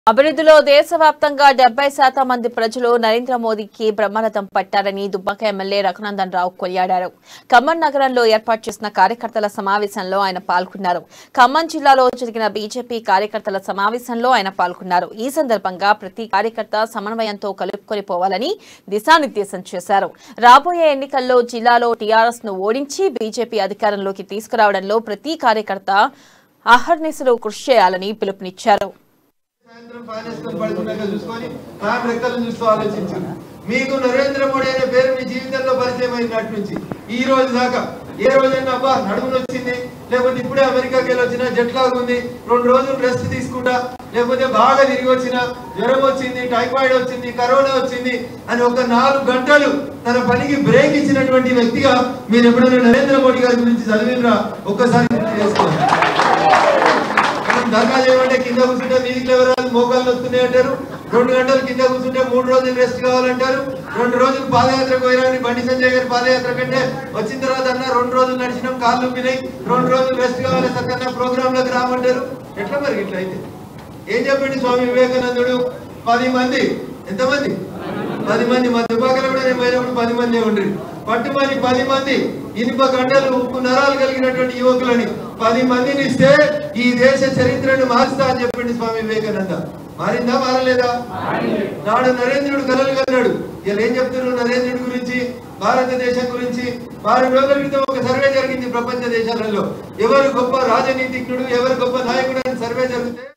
అభివృద్ధిలో దేశవ్యాప్తంగా 70% మంది ప్రజలు నరేంద్ర మోదీకి బ్రహ్మరథం పట్టారని దుబ్బాక ఎమ్మెల్యే రఘునందన్ రావు కొనియాడారు. ఖమ్మం నగరంలో ఏర్పాటు చేసిన కార్యకర్తల సమావేశంలో ఆయన పాల్గొన్నారు. ఖమ్మం జిల్లాలో జరిగిన బీజేపీ కార్యకర్తల సమావేశంలో ఆయన పాల్గొన్నారు. ఈ సందర్భంగా ప్రతి కార్యకర్త సమన్వయంతో కలుపుకొని పోవాలని దిశానిర్దేశం చేశారు. రాబోయే ఎన్నికల్లో జిల్లాలో టీఆర్ఎస్ ను ఓడించి బీజేపీ అధికారంలోకి తీసుకురావడంలో ప్రతి కార్యకర్త అహర్నిశలు కృషి చేయాలని పిలుపునిచ్చారు. మీకు నరేంద్ర మోడీ అనే పేరు మీ జీవితంలో పరిచయం అయినట్టు నుంచి ఈ రోజు దాకా ఏ రోజైనా అబ్బా నడుమును వచ్చింది, లేకపోతే ఇప్పుడే అమెరికాకి వెళ్ళి వచ్చిన జెట్ లాగ్ ఉంది, 2 రోజులు రెస్ట్ తీసుకుంటా, లేకపోతే బాగా తిరిగి వచ్చిన జ్వరం వచ్చింది, టైఫాయిడ్ వచ్చింది, కరోనా వచ్చింది అని ఒక 4 గంటలు తన పనికి బ్రేక్ ఇచ్చినటువంటి వ్యక్తిగా మీరు ఎప్పుడైనా నరేంద్ర మోడీ గారి గురించి చదివినరా ఒక్కసారి గుర్తు చేసుకోండి. ధర్నా చేయమంటే కింద కూర్చుంటే మీదికి ఎవరు మోకాళ్ళు వస్తున్నాయి అంటారు, 2 గంటలు కింద కూర్చుంటే 3 రోజులు రెస్ట్ కావాలంటారు, 2 రోజులు పాదయాత్రకు పోయినా బండి సంజయ్ గారి పాదయాత్ర కంటే వచ్చిన తర్వాత అన్న 2 రోజులు నడిచినాం కాళ్ళు ఉప్పినాయి, 2 రోజులు రెస్ట్ కావాలి సక్కన్న ప్రోగ్రామ్ లోకి రామంటారు. ఎట్లా మరి ఇట్లా అయితే ఏం చెప్పండి స్వామి వివేకానందుడు 10 మంది, ఎంతమంది 10 మంది, మా దుబ్బాకలో కూడా నేను పోయినప్పుడు 10 మంది ఉండ్రి, పట్టుమని 10 మంది ఇనుప గంటలు ఉప్పు నరాలు కలిగినటువంటి యువకులని 10 మందిని ఇస్తే ఈ దేశ చరిత్రను మార్చుతా అని చెప్పండి స్వామి వివేకానంద. మారిందా మారలేదా? నాడు నరేంద్రుడు కలలు కన్నాడు. ఇలా ఏం చెప్తున్నారు నరేంద్రుడి గురించి, భారతదేశం గురించి? 6 రోజుల క్రితం ఒక సర్వే జరిగింది ప్రపంచ దేశాలలో, ఎవరు గొప్ప రాజనీతిజ్ఞుడు, ఎవరు గొప్ప నాయకుడు అని సర్వే జరిగితే